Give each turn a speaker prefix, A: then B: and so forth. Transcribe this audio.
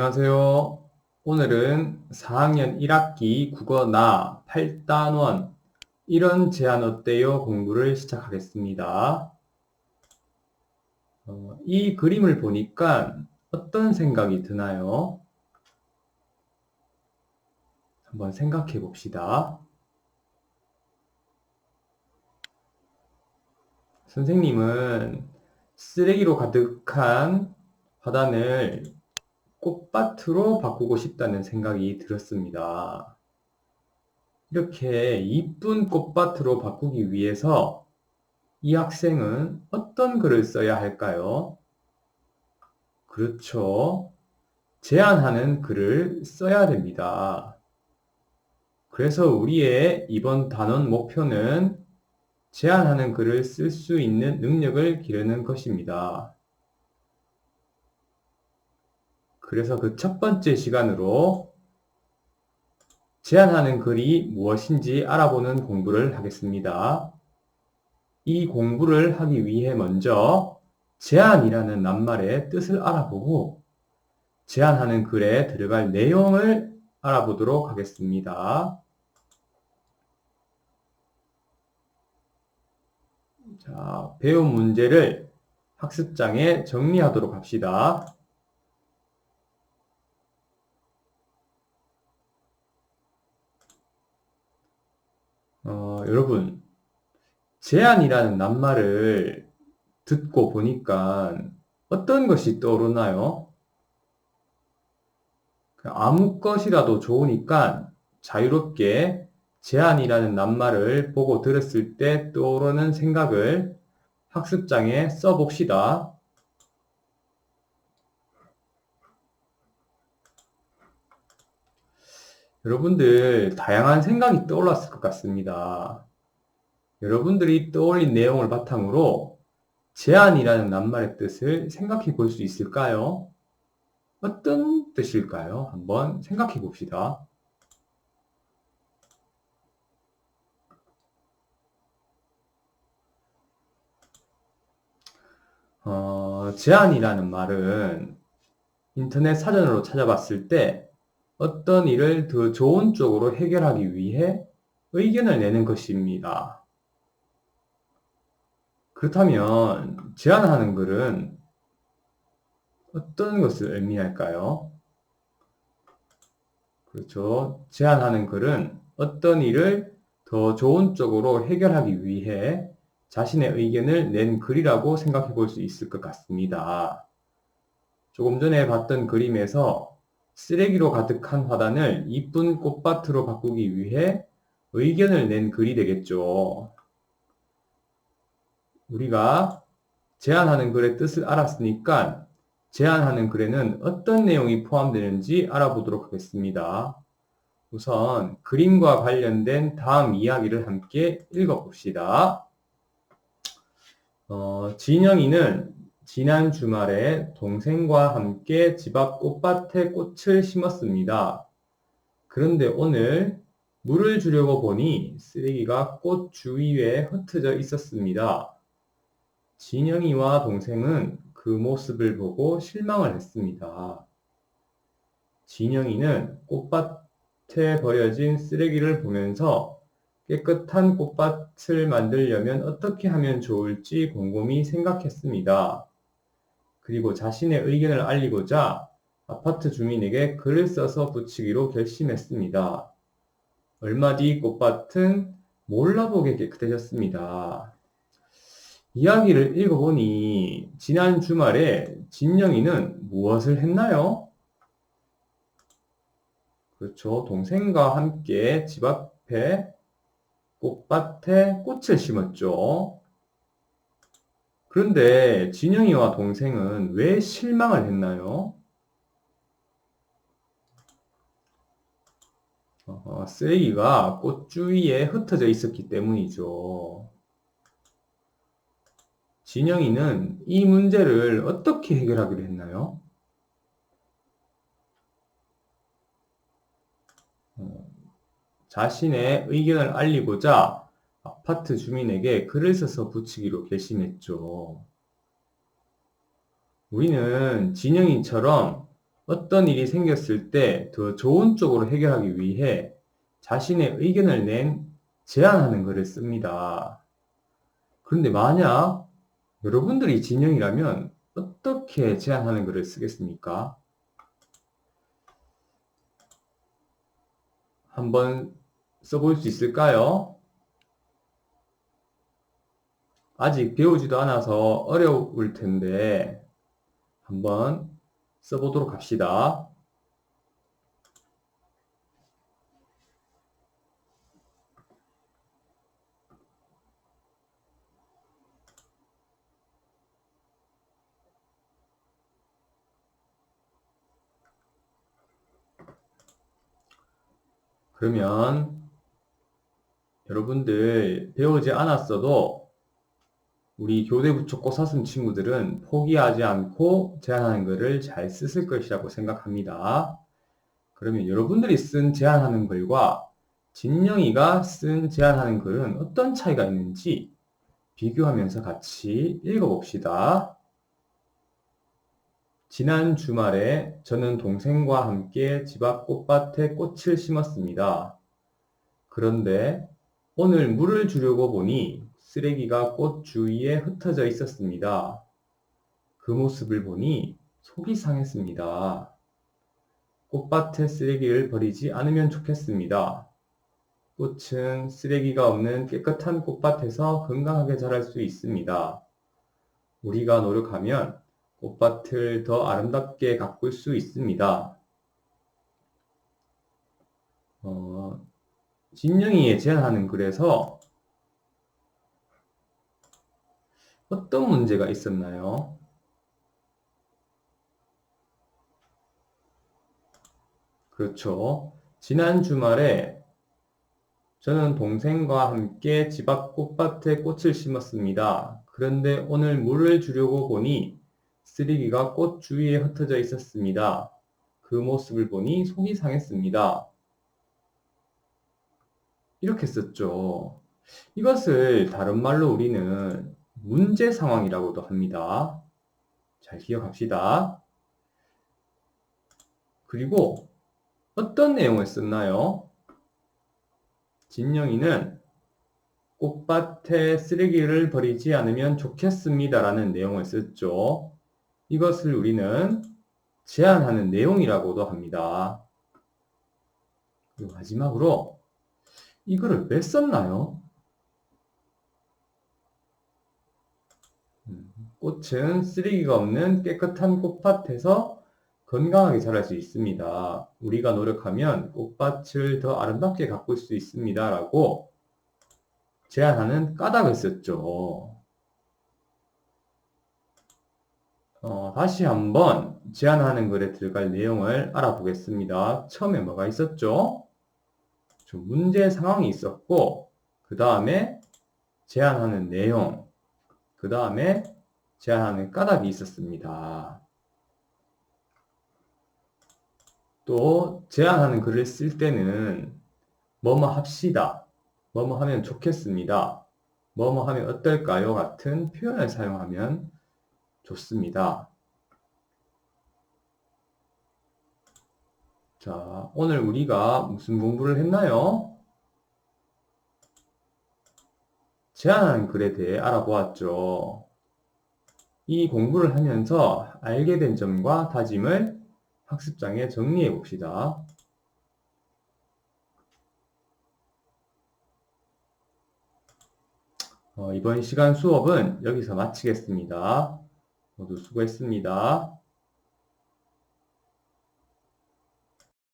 A: 안녕하세요. 오늘은 4학년 1학기 국어 나 8단원 이런 제안 어때요? 공부를 시작하겠습니다. 이 그림을 보니까 어떤 생각이 드나요? 한번 생각해 봅시다. 선생님은 쓰레기로 가득한 화단을 꽃밭으로 바꾸고 싶다는 생각이 들었습니다. 이렇게 이쁜 꽃밭으로 바꾸기 위해서 이 학생은 어떤 글을 써야 할까요? 그렇죠. 제안하는 글을 써야 됩니다. 그래서 우리의 이번 단원 목표는 제안하는 글을 쓸 수 있는 능력을 기르는 것입니다. 그래서 그 첫 번째 시간으로 제안하는 글이 무엇인지 알아보는 공부를 하겠습니다. 이 공부를 하기 위해 먼저 제안이라는 낱말의 뜻을 알아보고 제안하는 글에 들어갈 내용을 알아보도록 하겠습니다. 자, 배운 문제를 학습장에 정리하도록 합시다. 여러분, 제안이라는 낱말을 듣고 보니까 어떤 것이 떠오르나요? 아무 것이라도 좋으니까 자유롭게 제안이라는 낱말을 보고 들었을 때 떠오르는 생각을 학습장에 써봅시다. 여러분들 다양한 생각이 떠올랐을 것 같습니다. 여러분들이 떠올린 내용을 바탕으로 제안이라는 낱말의 뜻을 생각해 볼 수 있을까요? 어떤 뜻일까요? 한번 생각해 봅시다. 제안이라는 말은 인터넷 사전으로 찾아봤을 때 어떤 일을 더 좋은 쪽으로 해결하기 위해 의견을 내는 것입니다. 그렇다면 제안하는 글은 어떤 것을 의미할까요? 그렇죠. 제안하는 글은 어떤 일을 더 좋은 쪽으로 해결하기 위해 자신의 의견을 낸 글이라고 생각해 볼 수 있을 것 같습니다. 조금 전에 봤던 그림에서 쓰레기로 가득한 화단을 이쁜 꽃밭으로 바꾸기 위해 의견을 낸 글이 되겠죠. 우리가 제안하는 글의 뜻을 알았으니까 제안하는 글에는 어떤 내용이 포함되는지 알아보도록 하겠습니다. 우선 그림과 관련된 다음 이야기를 함께 읽어봅시다. 진영이는 지난 주말에 동생과 함께 집 앞 꽃밭에 꽃을 심었습니다. 그런데 오늘 물을 주려고 보니 쓰레기가 꽃 주위에 흩어져 있었습니다. 진영이와 동생은 그 모습을 보고 실망을 했습니다. 진영이는 꽃밭에 버려진 쓰레기를 보면서 깨끗한 꽃밭을 만들려면 어떻게 하면 좋을지 곰곰이 생각했습니다. 그리고 자신의 의견을 알리고자 아파트 주민에게 글을 써서 붙이기로 결심했습니다. 얼마 뒤 꽃밭은 몰라보게 깨끗해졌습니다. 이야기를 읽어보니 지난 주말에 진영이는 무엇을 했나요? 그렇죠. 동생과 함께 집 앞에 꽃밭에 꽃을 심었죠. 그런데 진영이와 동생은 왜 실망을 했나요? 쓰레기가 꽃 주위에 흩어져 있었기 때문이죠. 진영이는 이 문제를 어떻게 해결하기로 했나요? 자신의 의견을 알리고자 아파트 주민에게 글을 써서 붙이기로 결심했죠. 우리는 진영이처럼 어떤 일이 생겼을 때 더 좋은 쪽으로 해결하기 위해 자신의 의견을 낸 제안하는 글을 씁니다. 그런데 만약 여러분들이 진영이라면 어떻게 제안하는 글을 쓰겠습니까? 한번 써볼 수 있을까요? 아직 배우지도 않아서 어려울 텐데 한번 써보도록 합시다. 그러면 여러분들 배우지 않았어도 우리 교대 부초 꽃사슴 친구들은 포기하지 않고 제안하는 글을 잘 쓰실 것이라고 생각합니다. 그러면 여러분들이 쓴 제안하는 글과 진영이가 쓴 제안하는 글은 어떤 차이가 있는지 비교하면서 같이 읽어봅시다. 지난 주말에 저는 동생과 함께 집 앞 꽃밭에 꽃을 심었습니다. 그런데 오늘 물을 주려고 보니 쓰레기가 꽃 주위에 흩어져 있었습니다. 그 모습을 보니 속이 상했습니다. 꽃밭에 쓰레기를 버리지 않으면 좋겠습니다. 꽃은 쓰레기가 없는 깨끗한 꽃밭에서 건강하게 자랄 수 있습니다. 우리가 노력하면 꽃밭을 더 아름답게 가꿀 수 있습니다. 진영이의 제안하는 글에서 어떤 문제가 있었나요? 그렇죠. 지난 주말에 저는 동생과 함께 집 앞 꽃밭에 꽃을 심었습니다. 그런데 오늘 물을 주려고 보니 쓰레기가 꽃 주위에 흩어져 있었습니다. 그 모습을 보니 속이 상했습니다. 이렇게 썼죠. 이것을 다른 말로 우리는 문제 상황이라고도 합니다. 잘 기억합시다. 그리고 어떤 내용을 썼나요? 진영이는 꽃밭에 쓰레기를 버리지 않으면 좋겠습니다라는 내용을 썼죠. 이것을 우리는 제안하는 내용이라고도 합니다. 그리고 마지막으로 이거를 왜 썼나요? 꽃은 쓰레기가 없는 깨끗한 꽃밭에서 건강하게 자랄 수 있습니다. 우리가 노력하면 꽃밭을 더 아름답게 가꿀 수 있습니다. 라고 제안하는 까닭을 썼죠. 다시 한번 제안하는 글에 들어갈 내용을 알아보겠습니다. 처음에 뭐가 있었죠? 문제 상황이 있었고, 그 다음에 제안하는 내용, 그 다음에 제안하는 까닭이 있었습니다. 또 제안하는 글을 쓸 때는 뭐뭐 합시다, 뭐뭐 하면 좋겠습니다, 뭐뭐 하면 어떨까요? 같은 표현을 사용하면 좋습니다. 자, 오늘 우리가 무슨 공부를 했나요? 제안하는 글에 대해 알아보았죠. 이 공부를 하면서 알게 된 점과 다짐을 학습장에 정리해 봅시다. 이번 시간 수업은 여기서 마치겠습니다. 모두 수고했습니다.